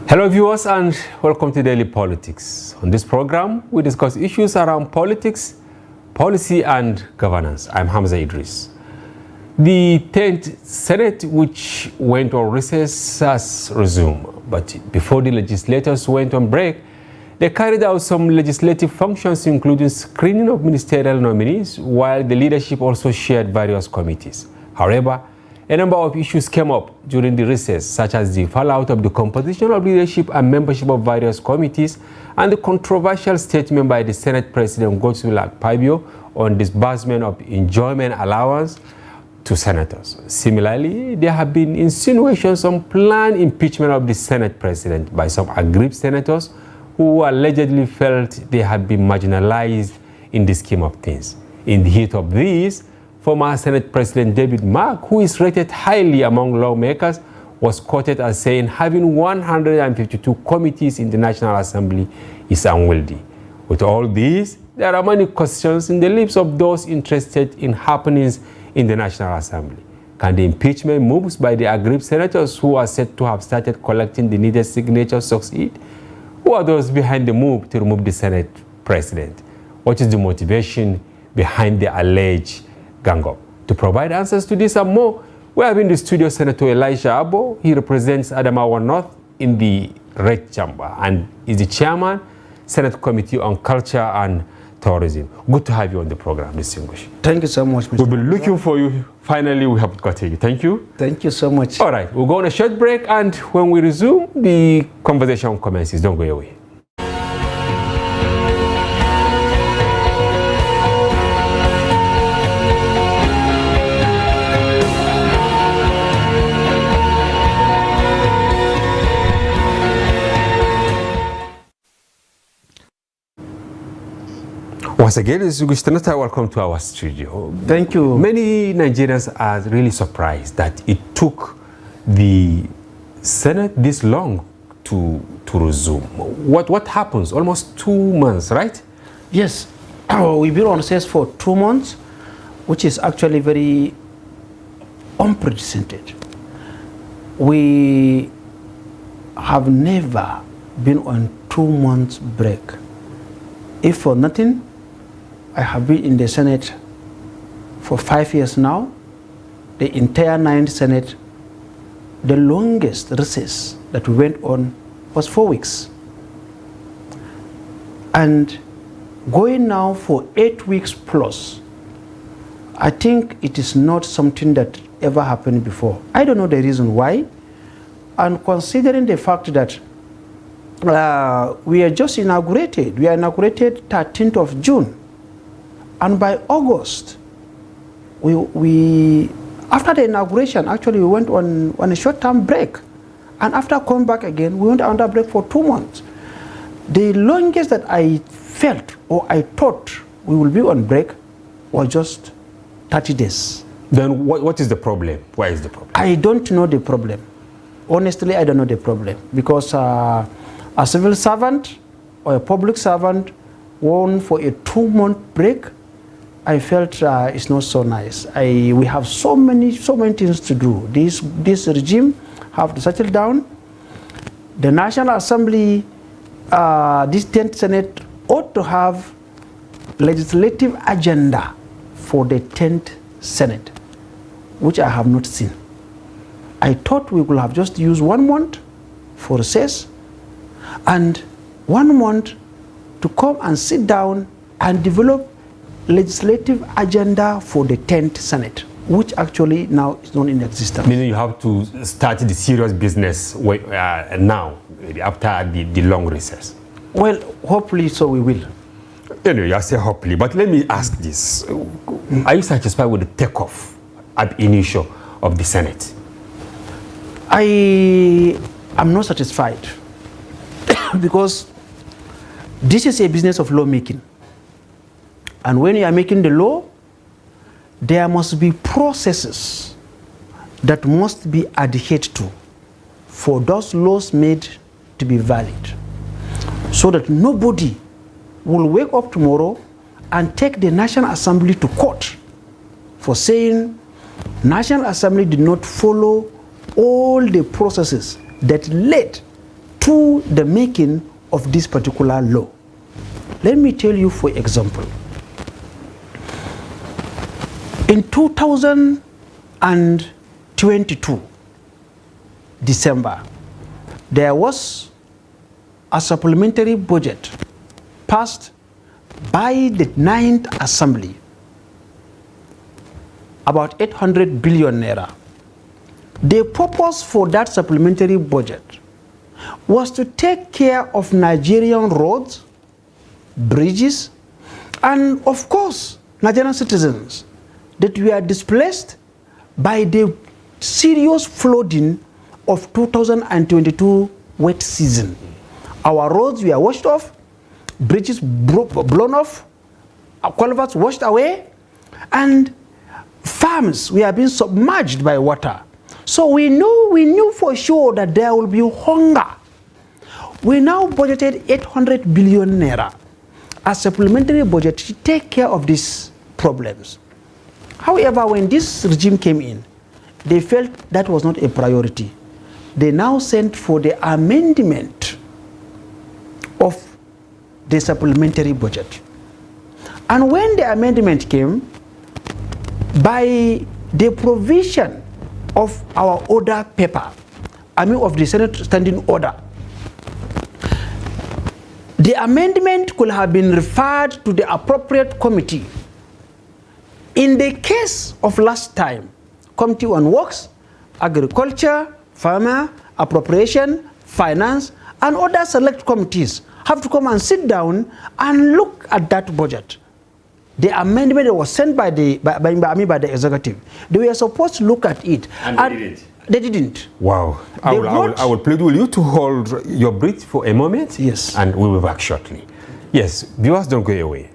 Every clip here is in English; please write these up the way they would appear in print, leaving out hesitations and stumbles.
Hello viewers and welcome to Daily Politics. On this program, we discuss issues around politics, policy and governance. I'm Hamza Idris. The 10th Senate, which went on recess, has resumed. But before the legislators went on break, they carried out some legislative functions, including screening of ministerial nominees, while the leadership also shared various committees. However, a number of issues came up during the recess, such as the fallout of the composition of leadership and membership of various committees, and the controversial statement by the Senate President Godswill Akpabio on disbursement of enjoyment allowance to senators. Similarly, there have been insinuations on planned impeachment of the Senate President by some aggrieved senators who allegedly felt they had been marginalized in the scheme of things. In the heat of this, former Senate President David Mark, who is rated highly among lawmakers, was quoted as saying having 152 committees in the National Assembly is unwieldy. With all this, there are many questions in the lips of those interested in happenings in the National Assembly. Can the impeachment moves by the aggrieved senators who are said to have started collecting the needed signatures succeed? Who are those behind the move to remove the Senate President? What is the motivation behind the alleged gang-up? To provide answers to this and more, we have in the studio Senator Elisha Abo. He represents Adamawa North in the Red Chamber and is the chairman, Senate Committee on Culture and Tourism. Good to have you on the program, distinguished. Thank you so much, Mr. We've been looking for you. Finally, we have got you. Thank you. Thank you so much. All right, we'll go on a short break, and when we resume, the conversation commences. Don't go away. Once again, Senator, welcome to our studio. Thank you. Many Nigerians are really surprised that it took the Senate this long to resume. What happens? Almost 2 months, right? Yes. We've been on recess for 2 months, which is actually very unprecedented. We have never been on 2 months break. If for nothing, I have been in the Senate for 5 years now. The entire 9th Senate, the longest recess that we went on was 4 weeks. And going now for 8 weeks plus, I think it is not something that ever happened before. I don't know the reason why. And considering the fact that we are just inaugurated, we are inaugurated 13th of June. And by August, we after the inauguration, actually we went on a short-term break. And after coming back again, we went on that break for 2 months. The longest that I felt or I thought we will be on break was just 30 days. Then what is the problem? Why is the problem? I don't know the problem. Honestly, I don't know the problem. Because a civil servant or a public servant won for a 2-month break, I felt it's not so nice. We have so many things to do. This regime have to settle down. The National Assembly, this 10th Senate ought to have legislative agenda for the 10th Senate, which I have not seen. I thought we could have just used 1 month for recess and 1 month to come and sit down and develop legislative agenda for the 10th Senate, which actually now is not in existence. Meaning you have to start the serious business now, after the long recess. Well, hopefully so we will. Anyway, I say hopefully, but let me ask this. Are you satisfied with the takeoff ab initio of the Senate? I am not satisfied because this is a business of lawmaking. And when you are making the law, there must be processes that must be adhered to for those laws made to be valid, so that nobody will wake up tomorrow and take the National Assembly to court for saying National Assembly did not follow all the processes that led to the making of this particular law. Let me tell you, for example, in 2022, December, there was a supplementary budget passed by the 9th Assembly, about 800 billion naira. The purpose for that supplementary budget was to take care of Nigerian roads, bridges, and of course, Nigerian citizens that were displaced by the serious flooding of 2022 wet season. Our roads were washed off, bridges blown off, culverts washed away, and farms were being submerged by water. So we knew for sure that there will be hunger. We now budgeted 800 billion naira as supplementary budget to take care of these problems. However, when this regime came in, they felt that was not a priority. They now sent for the amendment of the supplementary budget. And when the amendment came, by the provision of our order paper, of the Senate Standing Order, the amendment could have been referred to the appropriate committee. In the case of last time, Committee on Works, Agriculture, Farmer, Appropriation, Finance, and other select committees have to come and sit down and look at that budget. The amendment was sent by the executive. They were supposed to look at it. And they didn't. They didn't. Wow. I will plead with you to hold your breath for a moment. Yes. And we will be back shortly. Yes, viewers, don't go away.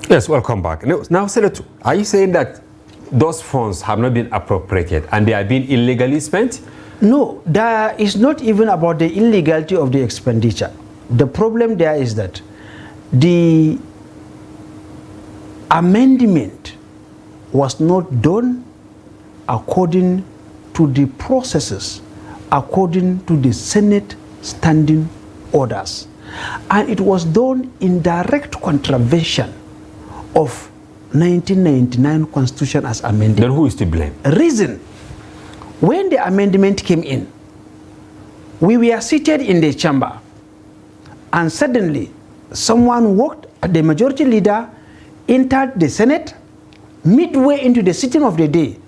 Yes, welcome back. Now, Senator, are you saying that those funds have not been appropriated and they are being illegally spent? No, there is not even about the illegality of the expenditure. The problem there is that the amendment was not done according to the processes, according to the Senate standing orders. And it was done in direct contravention of 1999 Constitution as amended. Then who is to blame? Reason, when the amendment came in, we were seated in the chamber, and suddenly someone walked, the majority leader entered the Senate midway into the sitting of the day,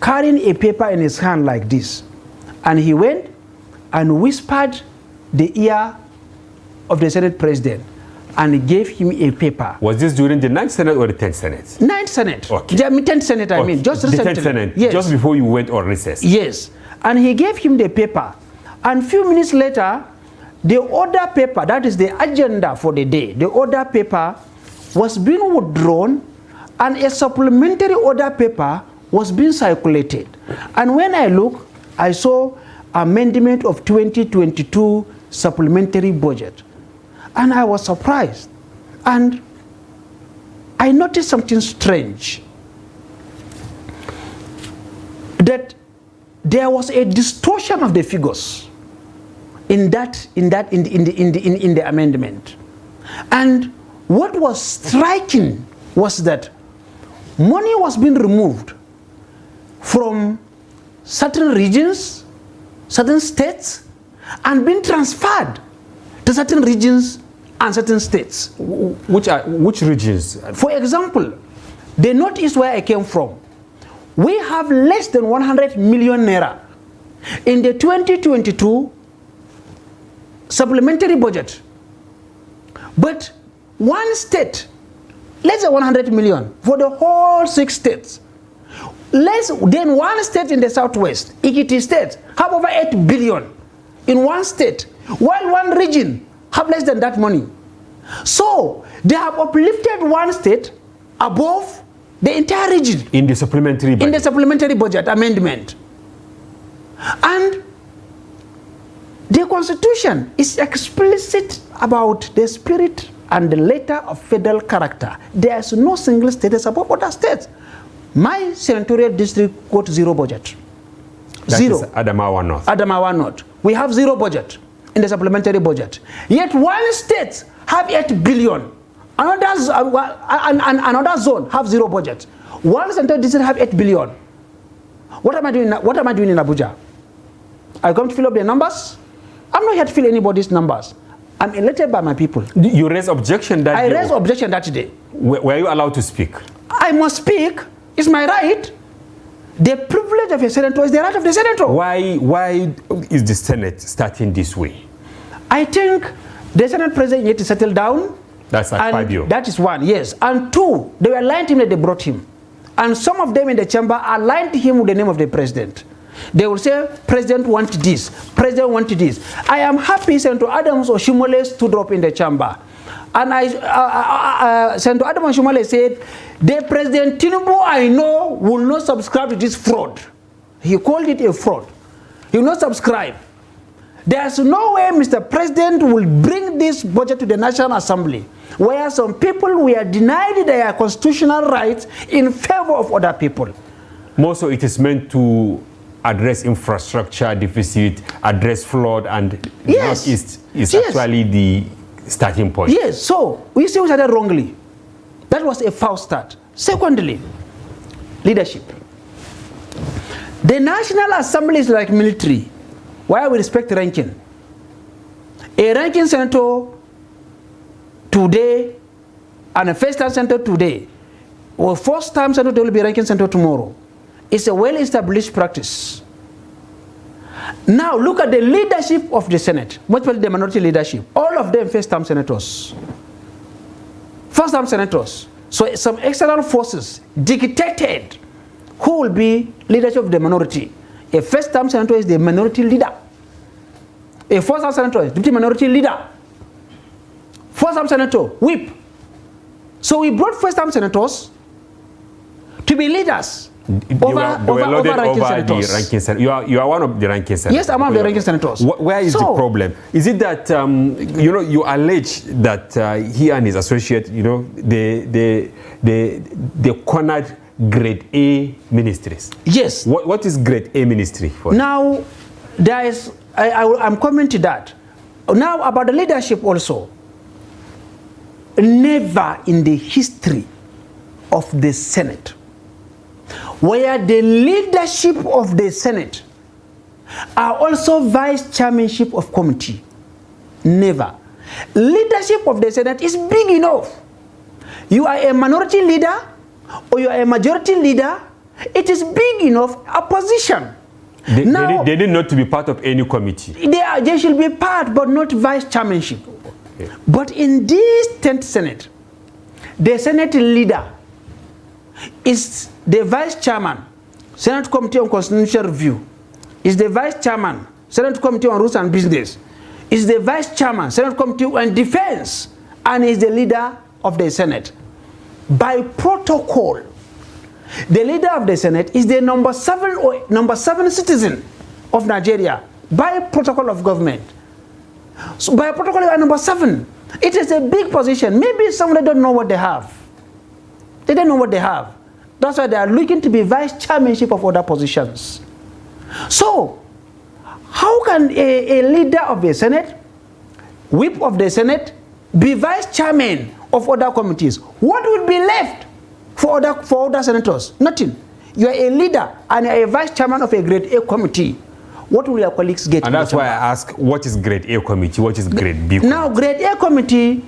carrying a paper in his hand like this. And he went and whispered the ear of the Senate president and gave him a paper. Was this during the 9th Senate or the 10th Senate? 9th Senate. Okay. The 10th Senate, I mean. Just recently. The 10th Senate, yes. Just before you went on recess. Yes. And he gave him the paper. And a few minutes later, the order paper, that is the agenda for the day, the order paper was being withdrawn and a supplementary order paper was being circulated. And when I look, I saw amendment of 2022 supplementary budget. And I was surprised. And I noticed something strange. that there was a distortion of the figures in the amendment. And what was striking was that money was being removed from certain regions, certain states, and being transferred to certain regions and certain states. Which regions? For example, the Northeast where I came from, we have less than 100 million naira in the 2022 supplementary budget. But one state, less than 100 million for the whole 6 states. Less than one state in the Southwest, Ikiti State, have over 8 billion in one state, while one region have less than that money. So they have uplifted one state above the entire region. In the supplementary budget? In the supplementary budget amendment. And the Constitution is explicit about the spirit and the letter of federal character. There is no single state is above other states. My senatorial district got 0 budget. That Zero. is Adamawa North. Adamawa North. We have 0 budget in the supplementary budget. Yet one state have 8 billion. Another zone have 0 budget. One senatorial district have 8 billion. What am I doing? What am I doing in Abuja? I come to fill up the numbers? I'm not here to fill anybody's numbers. I'm elected by my people. You raised objection that day? I raised objection that day. Were you allowed to speak? I must speak. It's my right. The privilege of a senator is the right of the senator. Why is the Senate starting this way? I think the Senate president needs to settle down. That's like Fabio. That is one, yes. And two, they were lying to him that they brought him. And some of them in the chamber are lying to him with the name of the president. They will say, President wants this, President wants this. I am happy Senator Adams Oshimole stood up in the chamber. And Senator Adams Oshimole said, the President Tinubu I know will not subscribe to this fraud. He called it a fraud. He will not subscribe. There's no way Mr. President will bring this budget to the National Assembly, where some people were denied their constitutional rights in favor of other people. More so, it is meant to address infrastructure deficit, address flood, and yes. Northeast is actually the starting point. Yes, so we see we started wrongly. That was a false start. Secondly, leadership. The National Assembly is like military, where we respect ranking. A ranking senator today and a first-time senator today, or first-time senator they will be ranking senator tomorrow. It's a well-established practice. Now look at the leadership of the Senate, much better the minority leadership. All of them first-time senators. First-time senators. So some external forces dictated who will be leadership of the minority. A first-time senator is the minority leader. A first-time senator is deputy minority leader. First-time senator, whip. So we brought first-time senators to be leaders. You are one of the ranking senators. Yes, I'm one of the ranking senators. Where is the problem? Is it that you allege that he and his associate, they cornered grade A ministries? Yes. What is grade A ministry for? Now, there is. I'm coming to that. Now about the leadership also. Never in the history of the Senate where the leadership of the Senate are also vice chairmanship of committee. Never. Leadership of the Senate is big enough. You are a minority leader or you are a majority leader, it is big enough a position. They need not to be part of any committee. They should be part, but not vice chairmanship. Okay. But in this 10th Senate, the Senate leader is the vice chairman, Senate Committee on Constitutional Review, is the vice chairman, Senate Committee on Rules and Business, is the vice chairman, Senate Committee on Defense, and is the leader of the Senate. By protocol, the leader of the Senate is the number 7 citizen of Nigeria by protocol of government. So by protocol you are number 7. It is a big position. Maybe some don't know what they have. They don't know what they have. That's why they are looking to be vice chairmanship of other positions. So, how can a leader of the Senate, whip of the Senate, be vice chairman of other committees? What would be left for other senators? Nothing. You are a leader and a vice chairman of a grade A committee. What will your colleagues get? And that's why I ask, what is grade A committee? What is grade B committee? Now, grade A committee,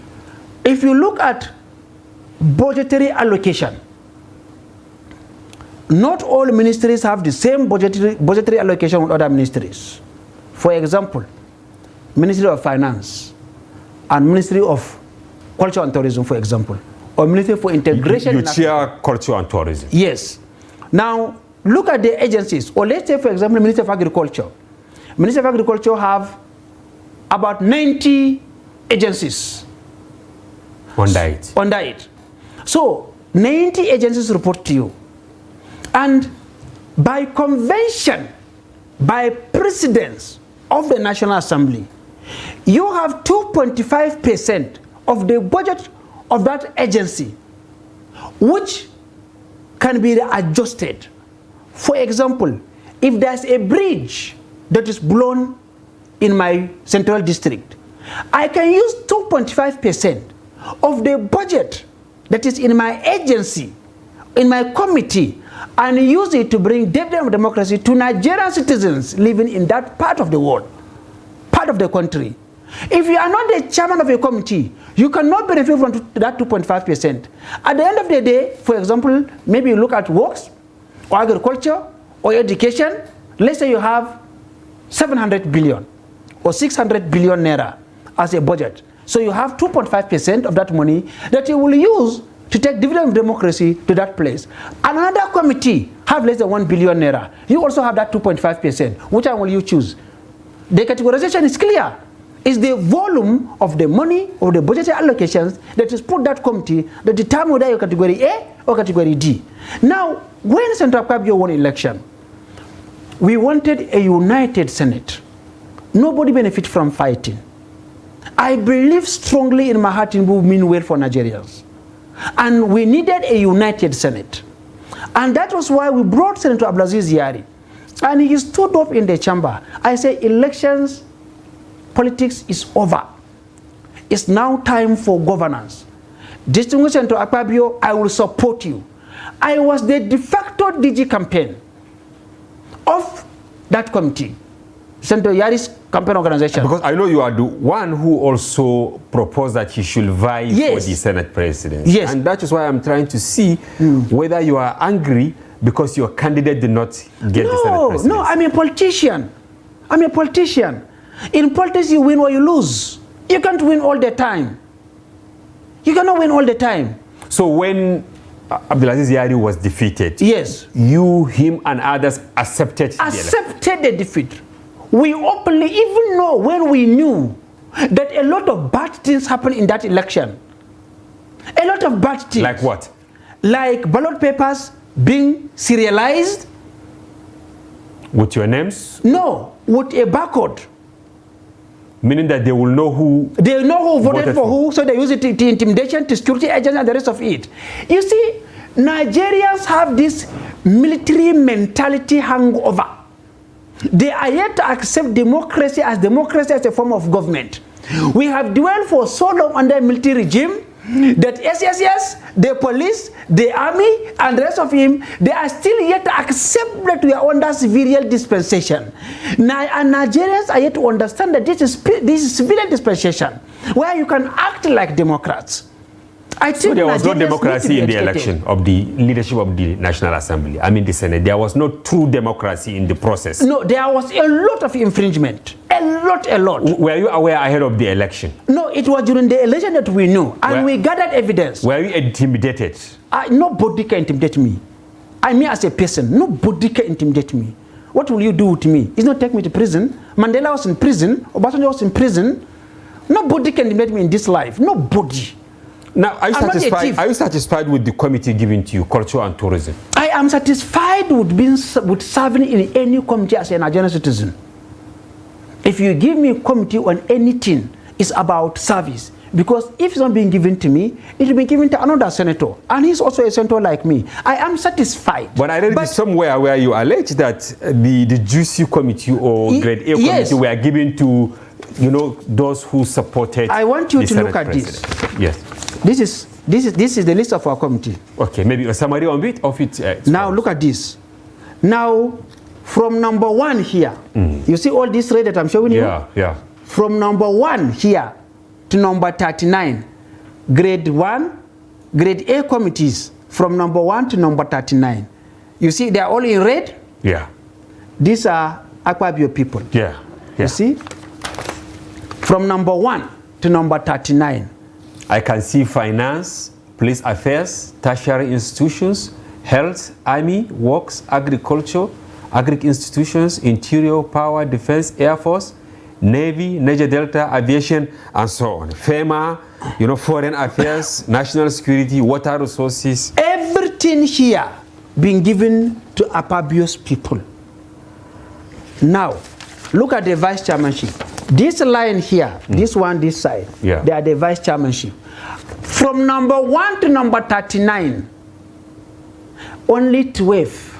if you look at budgetary allocation, not all ministries have the same budgetary allocation with other ministries. For example, Ministry of Finance and Ministry of Culture and Tourism, for example, or Ministry for Integration. You chair Culture and Tourism. Yes. Now, look at the agencies. Or let's say, for example, Ministry of Agriculture. Ministry of Agriculture have about 90 agencies. Under it. Under it. So, 90 agencies report to you. And by convention, by precedence of the National Assembly, you have 2.5% of the budget of that agency, which can be adjusted. For example, if there's a bridge that is blown in my central district, I can use 2.5% of the budget that is in my agency, in my committee, and use it to bring dividend of democracy to Nigerian citizens living in that part of the world, part of the country. If you are not the chairman of a committee, you cannot benefit from that 2.5%. At the end of the day, for example, maybe you look at works, or agriculture, or education. Let's say you have 700 billion or 600 billion naira as a budget. So you have 2.5% of that money that you will use to take dividend of democracy to that place. Another committee have less than 1 billion naira. You also have that 2.5%. Which one will you choose? The categorization is clear. It's the volume of the money or the budgetary allocations that is put that committee that determine whether you're category A or category D. Now, when Senator Akpabio won election, we wanted a united Senate. Nobody benefit from fighting. I believe strongly in my heart it will mean well for Nigerians. And we needed a united Senate. And that was why we brought Senator Abdulaziz Yari. And he stood up in the chamber. I say elections, politics is over. It's now time for governance. Distinguished Senator Akpabio, I will support you. I was the de facto DG campaign of that committee, Senator Yari's campaign organization. Because I know you are the one who also proposed that he should vie for the Senate presidency. Yes. And that is why I'm trying to see whether you are angry because your candidate did not get the Senate presidency. No, I'm a politician. I'm a politician. In politics, you win or you lose. You can't win all the time. You cannot win all the time. So when Abdulaziz Yari was defeated, yes, you, him, and others accepted the defeat. We openly, even know when we knew that a lot of bad things happened in that election. A lot of bad things. Like what? Like ballot papers being serialized. With your names? No, with a barcode. Meaning that they will know who... They know who voted for who, so they use it to intimidation, to security agents, and the rest of it. You see, Nigerians have this military mentality hangover. They are yet to accept democracy as a form of government. We have dwelled for so long under a military regime that yes, the police, the army, and the rest of him, they are still yet to accept that we are under civilian dispensation. And Nigerians are yet to understand that this is civilian dispensation, where you can act like Democrats. I think so there was no Nigerians democracy in the election of the leadership of the National Assembly. I mean the Senate. There was no true democracy in the process. No, there was a lot of infringement. A lot. Were you aware ahead of the election? No, it was during the election that we knew. And we gathered evidence. Were you intimidated? Nobody can intimidate me. I mean as a person, nobody can intimidate me. What will you do to me? It's not take me to prison. Mandela was in prison. Obasanjo was in prison. Nobody can intimidate me in this life. Nobody. Now, are you satisfied with the committee given to you, Culture and Tourism? I am satisfied with serving in any committee as a Nigerian citizen. If you give me a committee on anything, it's about service. Because if it's not being given to me, it will be given to another senator. And he's also a senator like me. I am satisfied. But I read it somewhere where you allege that the Juicy Committee or Grade A Committee were given to, you know, those who supported. I want you to look at this. Yes. This is the list of our committee. Okay, maybe a summary of it. Now look at this. Now, from number 1 here, you see all this red that I'm showing you? Yeah. From number 1 here to number 39, grade 1, grade A committees, from number 1 to number 39. You see, they are all in red? Yeah. These are Akpabio people. Yeah. You see? From number 1 to number 39. I can see finance, police affairs, tertiary institutions, health, army, works, agriculture, agric institutions, interior, power, defense, air force, Navy, Niger Delta, aviation, and so on. FEMA, you know, foreign affairs, national security, water resources. Everything here being given to Akpabio's people. Now, look at the vice chairmanship. This line here, this one, this side, they are the vice chairmanship. From number 1 to number 39, only 12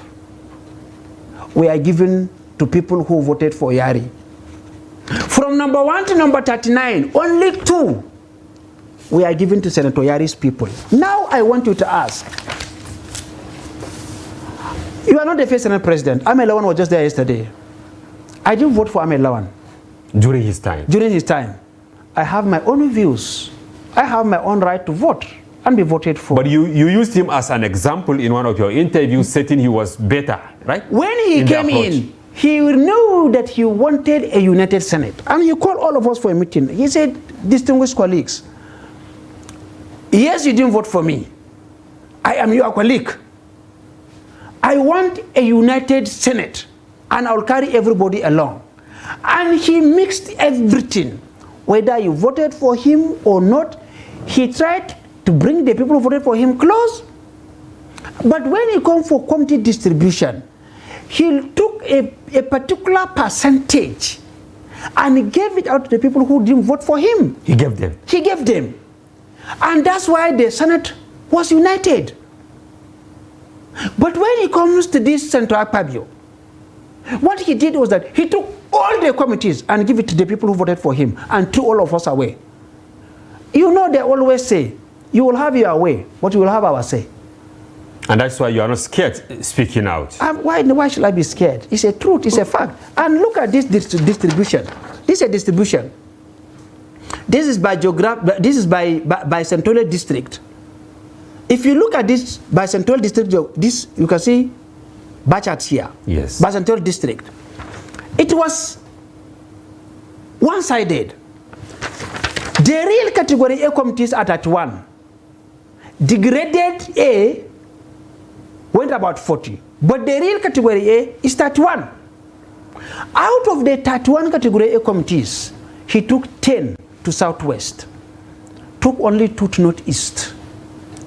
were given to people who voted for Yari. From number 1 to number 39, only 2 were given to Senator Yari's people. Now I want you to ask, you are not the first Senate president. Ahmed Lawan was just there yesterday. I didn't vote for Ahmed Lawan. During his time? During his time. I have my own views. I have my own right to vote and be voted for. But you used him as an example in one of your interviews, stating he was better, right? When he came in, he knew that he wanted a united Senate. And he called all of us for a meeting. He said, distinguished colleagues, yes, you didn't vote for me. I am your colleague. I want a united Senate, and I'll carry everybody along. And he mixed everything. Whether you voted for him or not, he tried to bring the people who voted for him close. But when he came for committee distribution, he took a particular percentage and he gave it out to the people who didn't vote for him. He gave them? He gave them. And that's why the Senate was united. But when it comes to this Senator Akpabio, what he did was that he took all the committees and give it to the people who voted for him and threw all of us away. You know, they always say, you will have your way, but you will have our say. And that's why you are not scared speaking out. Why should I be scared? It's a truth, it's a fact. And look at this distribution. This is a distribution. This is by this is by Central District. If you look at this by Central District, this you can see bar charts here. Yes. By Central District. It was one-sided. The real category A committees are at 1. The graded A went about 40. But the real category A is 31. Out of the 31 category A committees, he took 10 to Southwest. Took only 2 to Northeast.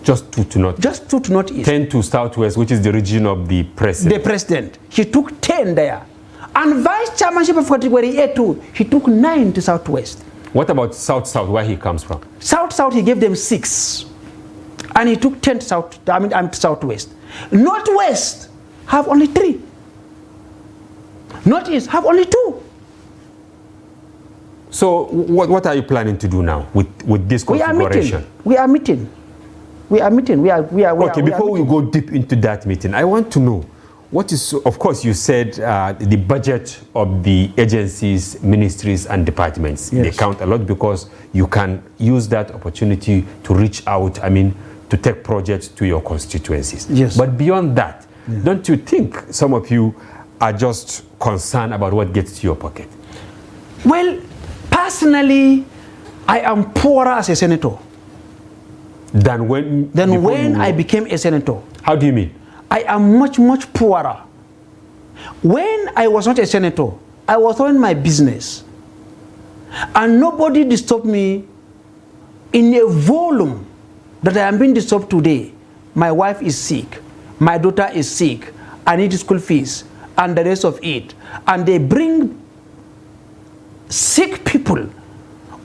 Just 2 to Northeast? Just 2 to Northeast. 10 to Southwest, which is the region of the president. The president. He took 10 there. And vice chairmanship of category A2, he took 9 to Southwest. What about South-South, where he comes from? South-South, he gave them 6. And he took 10 to Southwest. Northwest have only 3. Northeast have only 2. So what are you planning to do now with this configuration? We are meeting. Okay, before we go deep into that meeting, I want to know, what is, of course, you said the budget of the agencies, ministries, and departments. Yes. They count a lot because you can use that opportunity to reach out, to take projects to your constituencies. Yes. But beyond that, don't you think some of you are just concerned about what gets to your pocket? Well, personally, I am poorer as a senator than when I became a senator. How do you mean? I am much, much poorer. When I was not a senator, I was running my business. And nobody disturbed me in a volume that I am being disturbed today. My wife is sick. My daughter is sick. I need school fees and the rest of it. And they bring sick people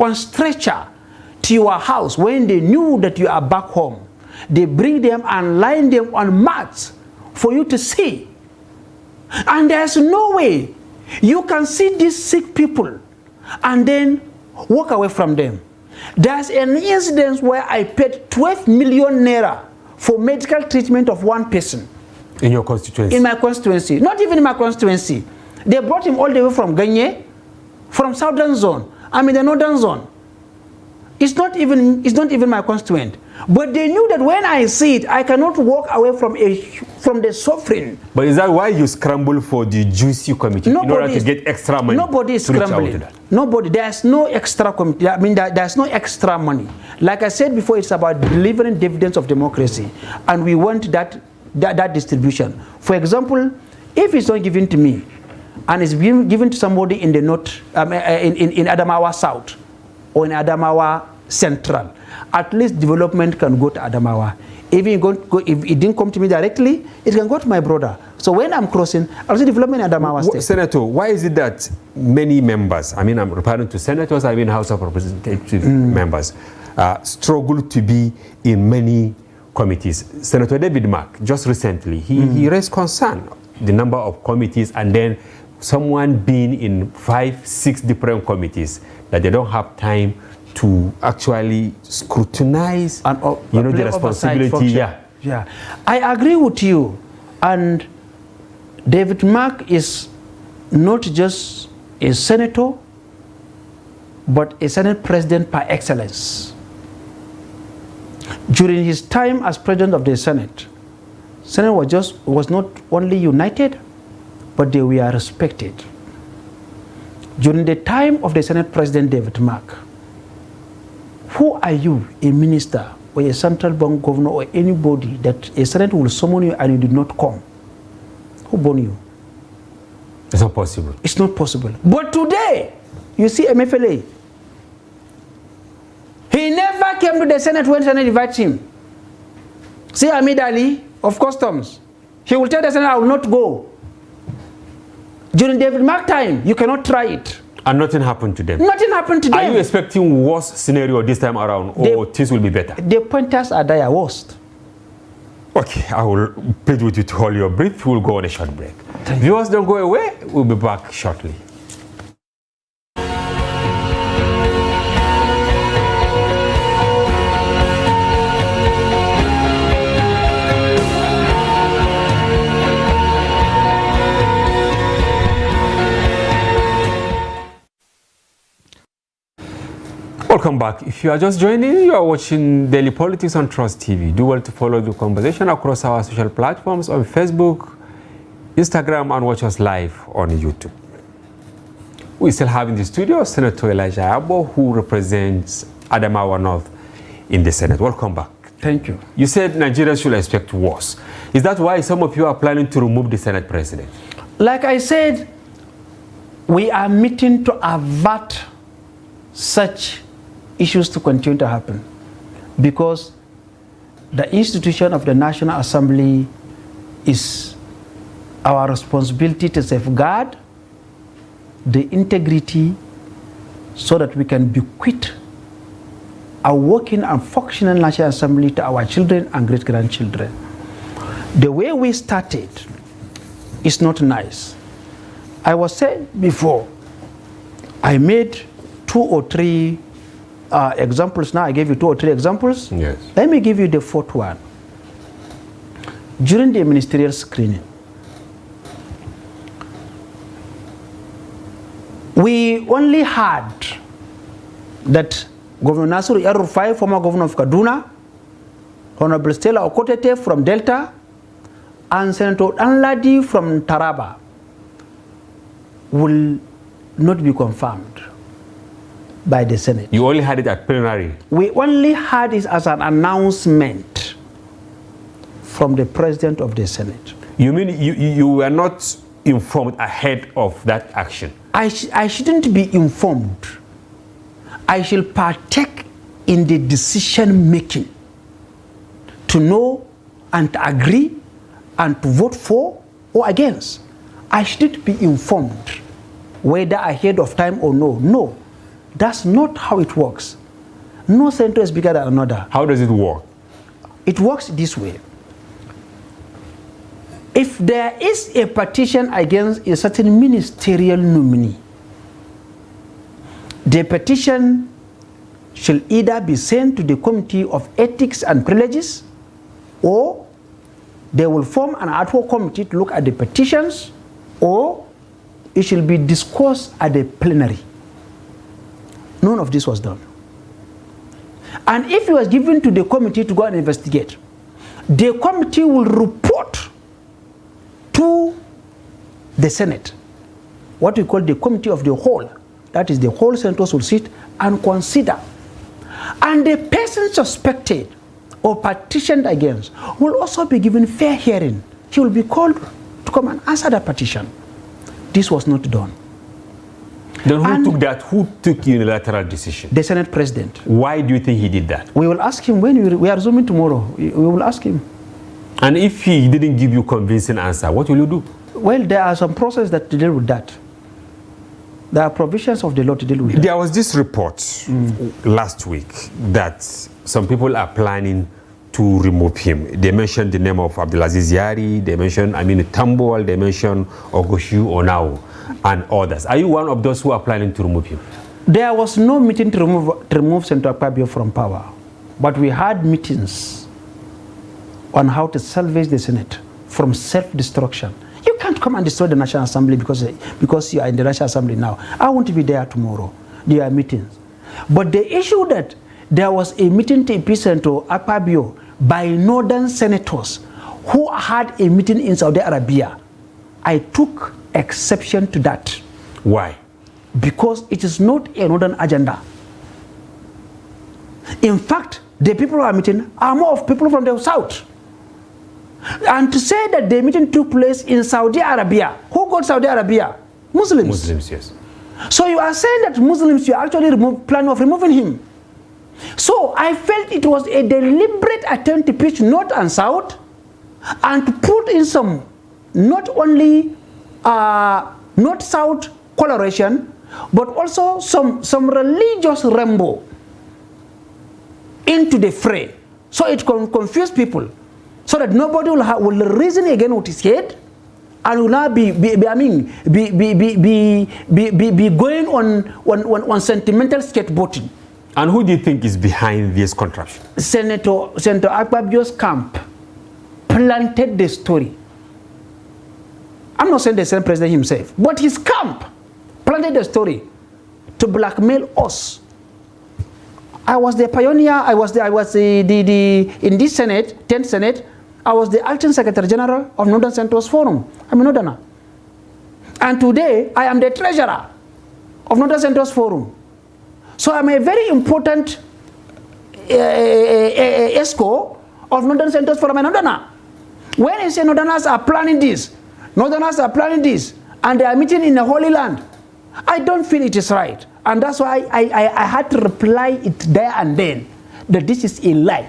on stretcher to your house when they knew that you are back home. They bring them and line them on mats for you to see. And there's no way you can see these sick people and then walk away from them. There's an incident where I paid 12 million naira for medical treatment of one person. In your constituency? In my constituency. Not even in my constituency. They brought him all the way from Ganye, from southern zone. I'm in the northern zone. It's not even my constituent. But they knew that when I see it, I cannot walk away from the suffering. But is that why you scramble for the juicy committee in order to get extra money? Nobody is scrambling. Nobody. There's no extra committee. I mean, there's no extra money. Like I said before, it's about delivering dividends of democracy, and we want that distribution. For example, if it's not given to me, and it's being given to somebody in the north, in Adamawa South, or in Adamawa Central, at least development can go to Adamawa. If it didn't come to me directly, it can go to my brother. So when I'm crossing, I'll see development in Adamawa State. Senator, why is it that many members, I mean, I'm referring to senators, I mean House of Representative members, struggle to be in many committees? Senator David Mark, just recently, he raised concern, the number of committees, and then someone being in 5-6 different committees, that they don't have time to actually scrutinize, and the responsibility. Yeah, I agree with you. And David Mark is not just a senator, but a Senate president par excellence. During his time as president of the Senate was not only united, but they were respected. During the time of the Senate President David Mark, who are you, a minister or a central bank governor or anybody, that a Senate will summon you and you did not come? Who born you? It's not possible. It's not possible. But today, you see MFLA. He never came to the Senate when the Senate invited him. See Ahmed Ali of Customs. He will tell the Senate, I will not go. During David Mark time, you cannot try it. And nothing happened to them? Nothing happened to them. Are you expecting worse scenario this time around, or things will be better? The pointers are dire worst. Okay, I will plead with you to hold your breath. We'll go on a short break. Viewers, don't go away. We'll be back shortly. Welcome back. If you are just joining, you are watching Daily Politics on Trust TV. Do well to follow the conversation across our social platforms on Facebook, Instagram, and watch us live on YouTube. We still have in the studio Senator Elijah Abo, who represents Adamawa North in the Senate. Welcome back. Thank you. You said Nigerians should expect worse. Is that why some of you are planning to remove the Senate President? Like I said, we are meeting to avert such issues to continue to happen, because the institution of the National Assembly is our responsibility to safeguard the integrity so that we can bequeath a working and functional National Assembly to our children and great-grandchildren. The way we started is not nice. I was saying before, I made 2 or 3 examples. Now I gave you 2 or 3 examples. Yes. Let me give you the 4th one. During the ministerial screening, we only heard that Governor Nasiru El-Rufai, former governor of Kaduna, Honorable Stella Okotete from Delta, and Senator Anladi from Taraba will not be confirmed by the Senate. You only had it at plenary? We only had it as an announcement from the President of the Senate. You mean you were not informed ahead of that action? I shouldn't be informed. I shall partake in the decision making to know and to agree and to vote for or against. I shouldn't be informed whether ahead of time or no. No. That's not how it works. No senator is bigger than another. How does it work? It works this way. If there is a petition against a certain ministerial nominee, the petition shall either be sent to the Committee of Ethics and Privileges, or they will form an ad hoc committee to look at the petitions, or it shall be discussed at the plenary. None of this was done. And if it was given to the committee to go and investigate, the committee will report to the Senate, what we call the Committee of the Whole. That is, the whole senators will sit and consider. And the person suspected or petitioned against will also be given fair hearing. He will be called to come and answer the petition. This was not done. Then who took unilateral decision? The Senate President. Why do you think he did that? We will ask him when we are resuming tomorrow. We will ask him. And if he didn't give you convincing answer, what will you do? Well, there are some processes that deal with that. There are provisions of the law to deal with that. There was this report last week that some people are planning to remove him. They mentioned the name of Abdulaziz Yari, they mentioned Aminu Tambol, they mentioned Ogoshu Onao, and others. Are you one of those who are planning to remove him? There was no meeting to remove Senator Akpabio from power, but we had meetings on how to salvage the Senate from self-destruction. You can't come and destroy the National Assembly because you are in the National Assembly now. I want to be there tomorrow. There are meetings. But the issue that there was a meeting to impeach Senator Akpabio by northern senators who had a meeting in Saudi Arabia, I took exception to that. Why? Because it is not a northern agenda. In fact, the people who are meeting are more of people from the south. And to say that the meeting took place in Saudi Arabia, who got Saudi Arabia? Muslims. Muslims, yes. So you are saying that Muslims, you are actually planning of removing him. So I felt it was a deliberate attempt to pitch north and south and to put in some, not only north-south coloration, but also some religious rainbow into the fray. So it can confuse people, so that nobody will reason again with his head and will not be going on sentimental scapegoating. And who do you think is behind this contraption? Senator Akpabio's camp planted the story. I'm not saying the Senate President himself, but his camp planted the story to blackmail us. I was the pioneer. In this Senate, 10th Senate, I was the acting Secretary General of Northern Senators Forum. I'm a Northerner. And today, I am the treasurer of Northern Senators Forum. So I'm a very important ESCO of Northern Senators Forum and Northerner. When I say Northerners are planning this, Northerners are planning this, and they are meeting in the Holy Land, I don't feel it is right. And that's why I had to reply it there and then, that this is a lie.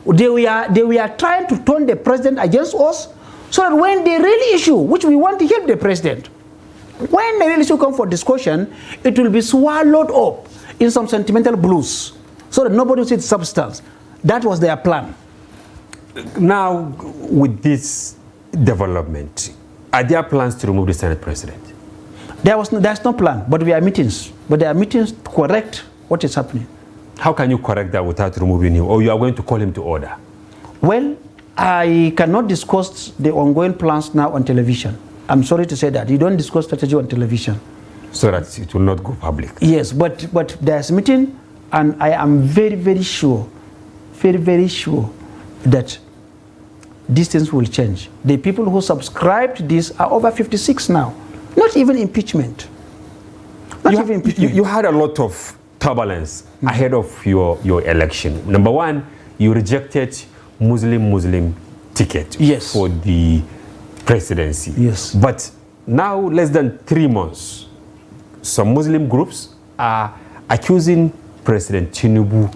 They were trying to turn the president against us, so that when the real issue, which we want to help the president, when the real issue comes for discussion, it will be swallowed up in some sentimental blues, so that nobody will see the substance. That was their plan. Now, with this development, are there plans to remove the Senate President? There's no plan, but we are meetings. But there are meetings to correct what is happening. How can you correct that without removing him, or you are going to call him to order? Well, I cannot discuss the ongoing plans now on television. I'm sorry to say that. You don't discuss strategy on television. So that it will not go public. Yes, but there's a meeting, and I am very, very sure that these things will change. The people who subscribe to this are over 56 now. Not even impeachment. You had a lot of turbulence ahead of your election. Number one, you rejected Muslim ticket for the presidency. Yes. But now, less than 3 months, some Muslim groups are accusing President Tinubu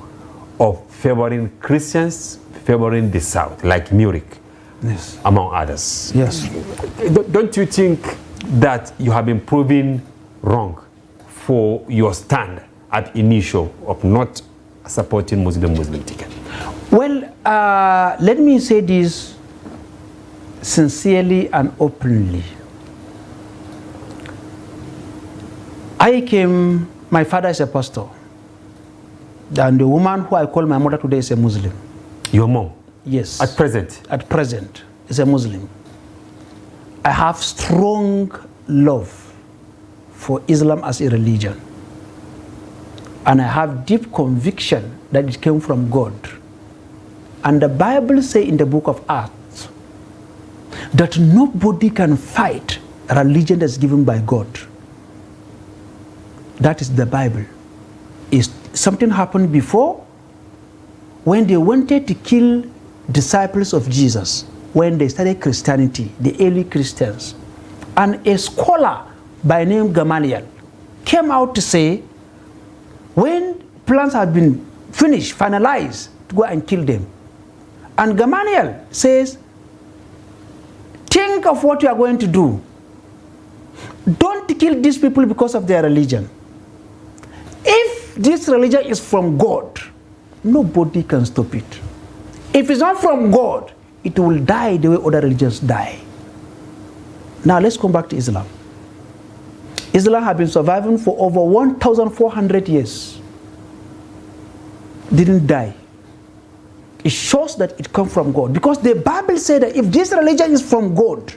of favoring Christians, favoring the South, like Murik, among others. Yes. Don't you think that you have been proven wrong for your stand at initial of not supporting Muslim ticket? Well, let me say this sincerely and openly. My father is a pastor, and the woman who I call my mother today is a Muslim. Your mom? Yes. At present? At present, is a Muslim. I have strong love for Islam as a religion. And I have deep conviction that it came from God. And the Bible says in the book of Acts that nobody can fight a religion that's given by God. That is the Bible. Something happened before when they wanted to kill disciples of Jesus, when they started Christianity, the early Christians. And a scholar by name Gamaliel came out to say, when plans had been finished, finalized, to go and kill them. And Gamaliel says, think of what you are going to do. Don't kill these people because of their religion. If this religion is from God, nobody can stop it. If it's not from God, it will die the way other religions die. Now let's come back to Islam. Islam has been surviving for over 1,400 years. Didn't die. It shows that it comes from God. Because the Bible says that if this religion is from God,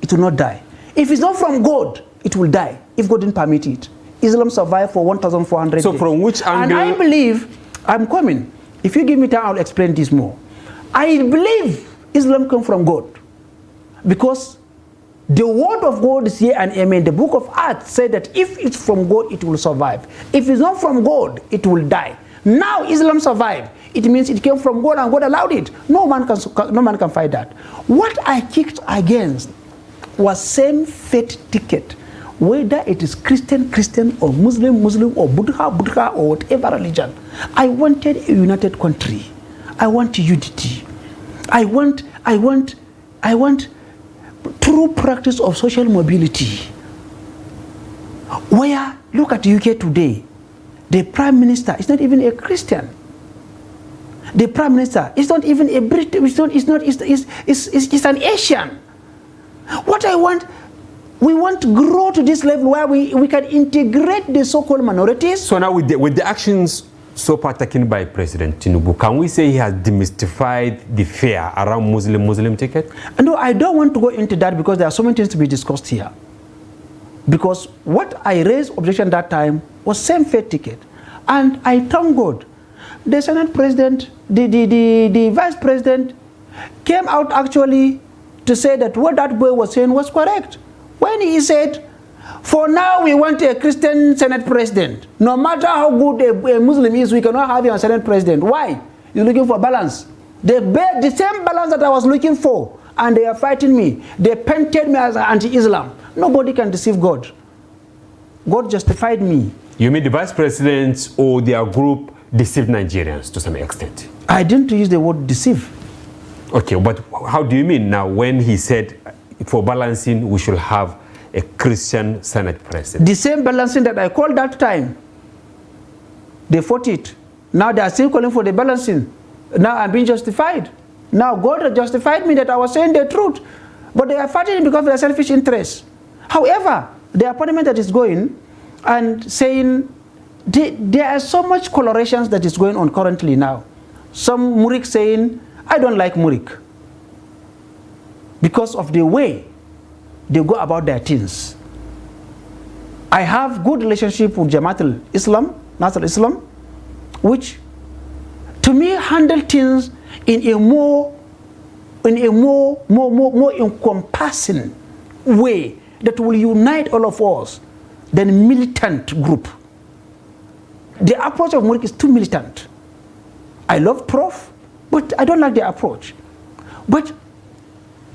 it will not die. If it's not from God, it will die, if God didn't permit it. Islam survived for 1,400 years. So from which angle? And I believe, I'm coming. If you give me time, I'll explain this more. I believe Islam comes from God. Because the word of God is here and amen. The book of Acts said that if it's from God, it will survive. If it's not from God, it will die. Now Islam survived. It means it came from God and God allowed it. No man can fight that. What I kicked against was same faith ticket. Whether it is Christian or Muslim or Buddha or whatever religion. I wanted a united country. I want unity. I want true practice of social mobility. Where, look at the UK today, the Prime Minister is not even a Christian. The Prime Minister is not even a Brit, it's an Asian. What I want, we want to grow to this level where we can integrate the so-called minorities. So now with the actions so far taken by President Tinubu, can we say he has demystified the fear around Muslim ticket? No, I don't want to go into that because there are so many things to be discussed here. Because what I raised objection that time was same faith ticket. And I thank God. The Senate President, the Vice President came out actually to say that what that boy was saying was correct. When he said, for now we want a Christian Senate President. No matter how good a Muslim is, we cannot have a Senate President. Why? You're looking for balance. The same balance that I was looking for, and they are fighting me. They painted me as anti-Islam. Nobody can deceive God. God justified me. You mean the Vice President or their group deceived Nigerians to some extent? I didn't use the word deceive. Okay, but how do you mean now when he said for balancing we should have a Christian Senate President? The same balancing that I called that time. They fought it. Now they are still calling for the balancing. Now I'm being justified. Now God has justified me that I was saying the truth. But they are fighting because of their selfish interests. However, the appointment that is going and saying there are so much colorations that is going on currently now. Some Murik saying, I don't like Murik because of the way they go about their things. I have good relationship with Jamaatul Islam, Nasr Islam, which to me handle things in a more encompassing way that will unite all of us than militant group. The approach of Murik is too militant. I love Prof, but I don't like the approach. But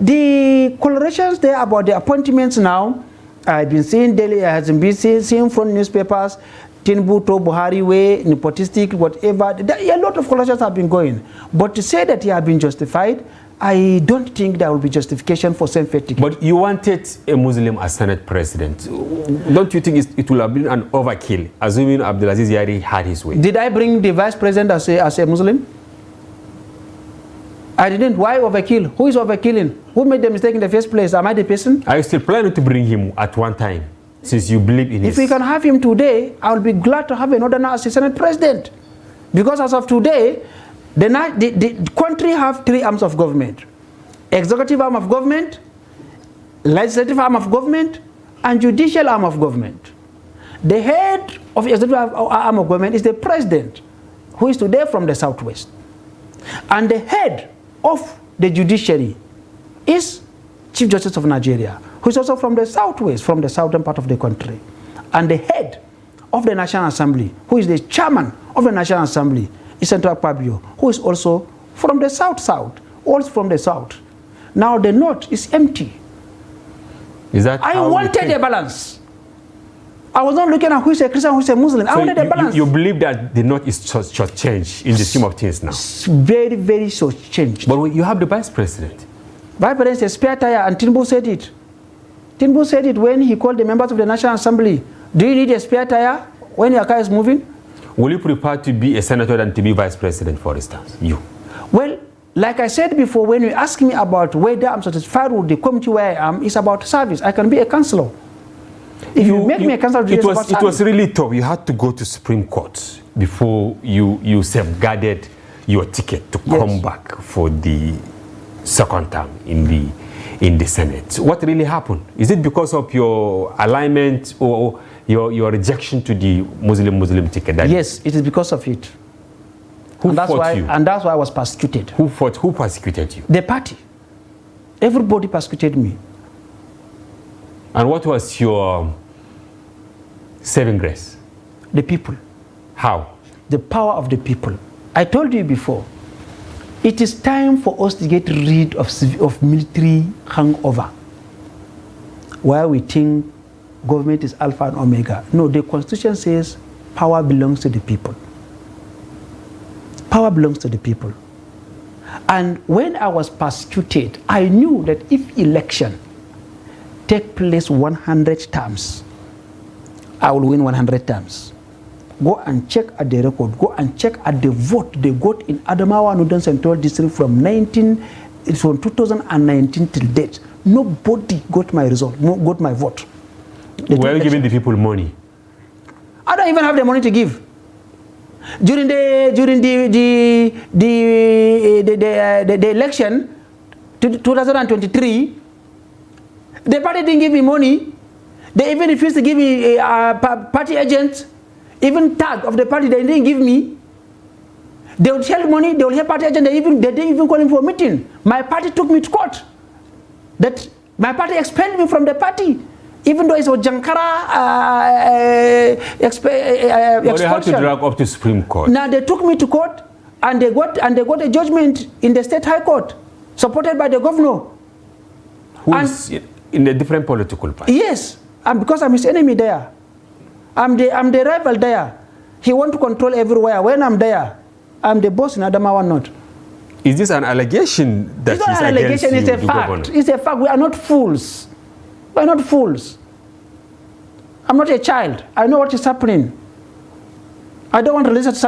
the colorations there about the appointments now, I've been seeing daily, I have been seeing from newspapers, Tinubu to Buhari way, nepotistic, whatever. A lot of colorations have been going. But to say that he has been justified, I don't think there will be justification for same-faith ticket. But you wanted a Muslim as Senate President. Don't you think it will have been an overkill, assuming Abdulaziz Yari had his way? Did I bring the Vice President as a Muslim? I didn't. Why overkill? Who is overkilling? Who made the mistake in the first place? Am I the person? Are you still planning to bring him at one time, since you believe in his... If we can have him today, I will be glad to have another now as a Senate President. Because as of today, the country have three arms of government: executive arm of government, legislative arm of government, and judicial arm of government. The head of the executive arm of government is the president, who is today from the southwest. And the head of the judiciary is Chief Justice of Nigeria, who is also from the southwest, from the southern part of the country. And the head of the National Assembly, who is the chairman of the National Assembly, is Senator Akpabio, who is also from the south-south, also from the south. Now the north is empty. Is that I wanted a balance. I was not looking at who is a Christian, who is a Muslim. So I wanted a balance. You believe that the north is just changed in the scheme of things now? Very, very so changed. But you have the Vice President. Vice President is a spare tire, and Tinubu said it. Tinubu said it when he called the members of the National Assembly. Do you need a spare tire when your car is moving? Will you prefer to be a senator than to be Vice President, for instance? You. Well, like I said before, when you ask me about whether I'm satisfied with the committee where I am, it's about service. I can be a councillor. If you make me a councillor, it was really tough. You had to go to Supreme Court before you safeguarded your ticket to come back for the second term in the Senate. What really happened? Is it because of your alignment or your rejection to the Muslim ticket? Yes, it is because of it. Who fought you? And that's why I was persecuted. Who persecuted you? The party. Everybody persecuted me. And what was your saving grace? The people. How? The power of the people. I told you before, it is time for us to get rid of military hangover, where we think government is alpha and omega. No, the Constitution says power belongs to the people. Power belongs to the people. And when I was persecuted, I knew that if election take place 100 times, I will win 100 times. Go and check at the record. Go and check at the vote they got in Adamawa Northern Central District from 2019 till date. Nobody got my result, got my vote. Were you giving the people money? I don't even have the money to give. During the election, 2023, the party didn't give me money. They even refused to give me party agents, even tag of the party. They didn't give me. They would help money. They would help party agent. They didn't even call him for a meeting. My party took me to court. That my party expelled me from the party, even though it's a Jankara expulsion. They had to drag up to Supreme Court. Now they took me to court, and they got a judgment in the State High Court, supported by the governor. Who is in a different political party? Yes, and because I'm his enemy there. I'm the rival there. He wants to control everywhere. When I'm there, I'm the boss in Adamawa North. Is this an allegation that it's not an allegation, it's a fact. It's a fact. We are not fools. We are not fools. I'm not a child. I know what is happening. I don't want to listen to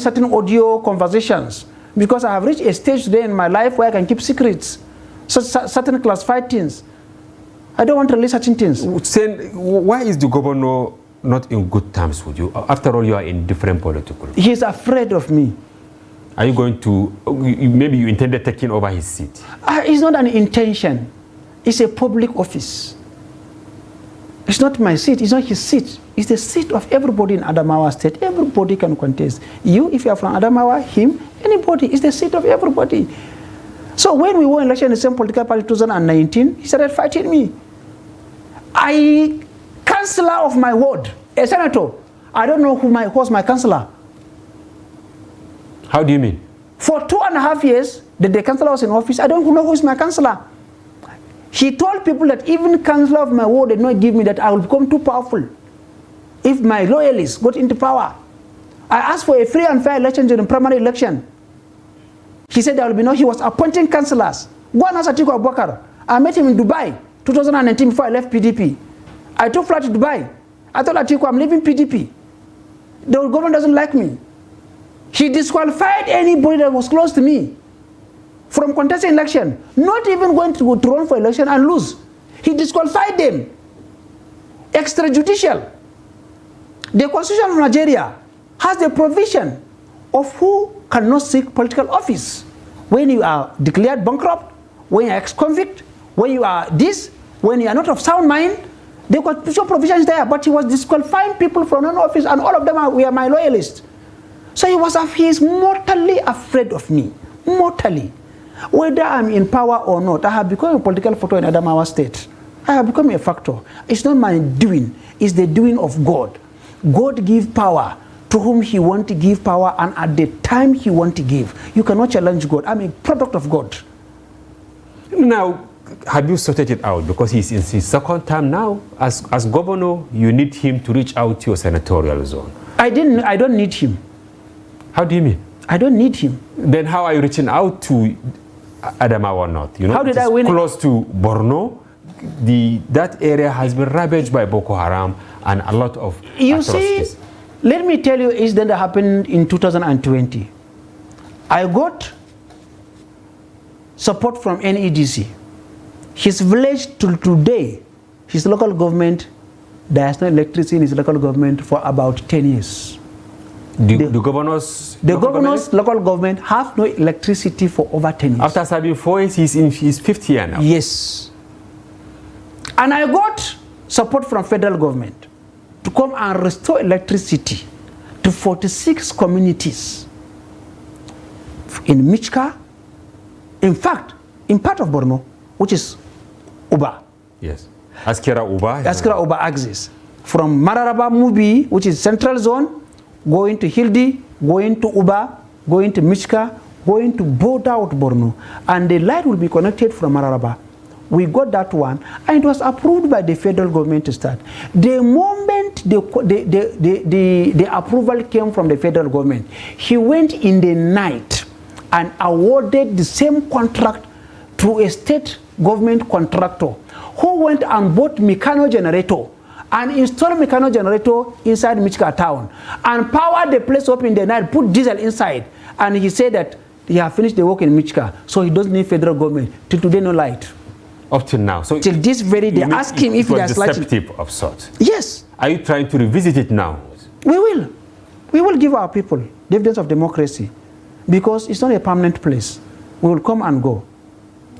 certain audio conversations, because I have reached a stage today in my life where I can keep secrets, certain classified things. I don't want to listen to certain things. Why is the governor not in good terms with you? After all, you are in different political. He's afraid of me. Are you going to, maybe you intended taking over his seat? It's not an intention. It's a public office. It's not my seat. It's not his seat. It's the seat of everybody in Adamawa State. Everybody can contest. You, if you are from Adamawa, him, anybody. It's the seat of everybody. So when we won election in the same political party in 2019, he started fighting me. Councillor of my ward, a senator, I don't know who was my councillor. How do you mean? For 2.5 years, the councillor was in office. I don't know who is my councillor. He told people that even councillor of my ward did not give me, that I will become too powerful if my loyalists got into power. I asked for a free and fair election during primary election. He said there will be no, he was appointing councillors. Go and ask Atiku Abubakar. I met him in Dubai, 2019, before I left PDP. I took flight to Dubai. I told Atiku, I'm leaving PDP. The government doesn't like me. He disqualified anybody that was close to me from contesting election, not even going to run for election and lose. He disqualified them. Extrajudicial. The Constitution of Nigeria has the provision of who cannot seek political office. When you are declared bankrupt, when you are ex-convict, when you are this, when you are not of sound mind, the constitutional provision is there, but he was disqualifying people from non-office, and all of them were my loyalists. So he is mortally afraid of me, mortally. Whether I'm in power or not, I have become a political factor in Adamawa State. I have become a factor. It's not my doing, it's the doing of God. God gives power to whom he wants to give power and at the time he wants to give. You cannot challenge God. I'm a product of God. Now, have you sorted it out? Because he's in his second term now. As governor, you need him to reach out to your senatorial zone. I don't need him. How do you mean? I don't need him. Then how are you reaching out to Adamawa North? You know, how did I win? Close to Borno. That area has been ravaged by Boko Haram and a lot of atrocities. See, let me tell you an incident that happened in 2020. I got support from NEDC. His village till today, his local government, there is no electricity in his local government for about 10 years. The governor's local government have no electricity for over 10 years. After serving 4 years, he's in his 5th year now. Yes. And I got support from federal government to come and restore electricity to 46 communities in Michka. In fact, in part of Borno, which is Uba. Yes. Askira Uba. Askira Uba axis. From Mararaba Mubi, which is central zone, going to Hildi, going to Uba, going to Michka, going to border out Borno. And the light will be connected from Mararaba. We got that one, and it was approved by the federal government to start. The moment the approval came from the federal government, he went in the night and awarded the same contract to a state government contractor who went and bought Mikano generator and installed Mikano generator inside Michka town and powered the place up in the night, put diesel inside, and he said that he has finished the work in Michka, so he doesn't need federal government. Till today, no light. Up till now. So till this very day, ask him if he has light. Deceptive of sorts. Yes. Are you trying to revisit it now? We will. We will give our people dividends of democracy because it's not a permanent place. We will come and go.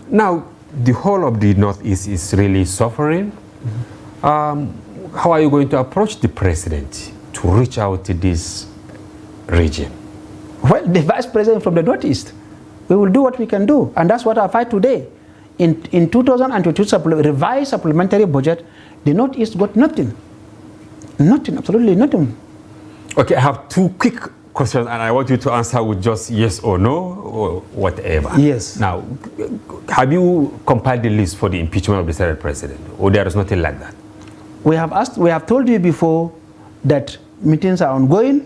Now, the whole of the Northeast is really suffering. How are you going to approach the president to reach out to this region? Well, the vice president from the Northeast, we will do what we can do, and that's what I fight today. In 2022 revised supplementary budget, the Northeast got nothing. Nothing, absolutely nothing. Okay, I have 2 quick questions, and I want you to answer with just yes or no, or whatever. Yes. Now, have you compiled the list for the impeachment of the Senate president, or there is nothing like that? We have told you before that meetings are ongoing,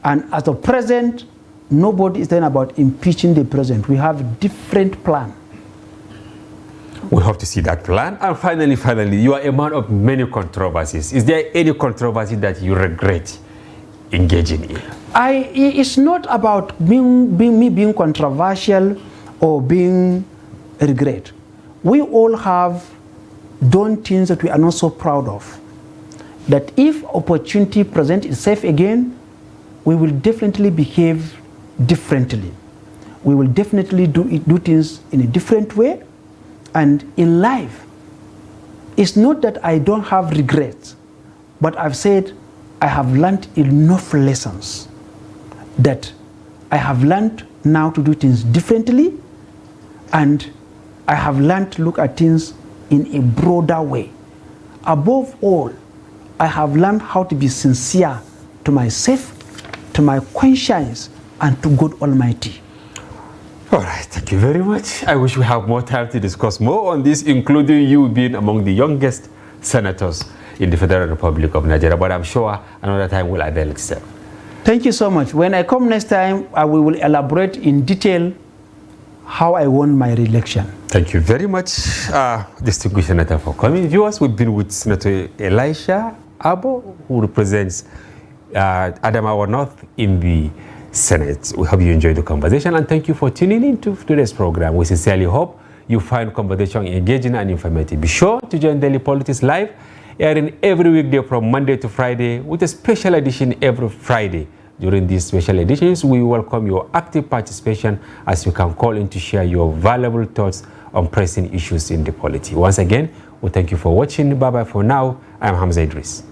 and as of present, nobody is saying about impeaching the president. We have a different plan. We hope to see that plan. And finally, you are a man of many controversies. Is there any controversy that you regret engaging in? It's not about me being controversial or being regret. We all have done things that we are not so proud of. That if opportunity presents itself again, we will definitely behave differently. We will definitely do things in a different way. And in life, it's not that I don't have regrets, but I've said I have learned enough lessons that I have learned now to do things differently, and I have learned to look at things in a broader way. Above all, I have learned how to be sincere to myself, to my conscience, and to God Almighty. All right, thank you very much. I wish we have more time to discuss more on this, including you being among the youngest senators in the Federal Republic of Nigeria. But I'm sure another time will avail itself. Thank you so much. When I come next time, we will elaborate in detail how I won my re-election. Thank you very much, distinguished Senator, for coming. Viewers, we've been with Senator Elisha Abo, who represents Adamawa North in the Senate. We hope you enjoyed the conversation, and thank you for tuning in to today's program. We sincerely hope you find conversation engaging and informative. Be sure to join Daily Politics Live, airing every weekday from Monday to Friday, with a special edition every Friday. During these special editions, we welcome your active participation, as you can call in to share your valuable thoughts on pressing issues in the polity. Once again, we thank you for watching. Bye-bye for now. I'm Hamza Idris.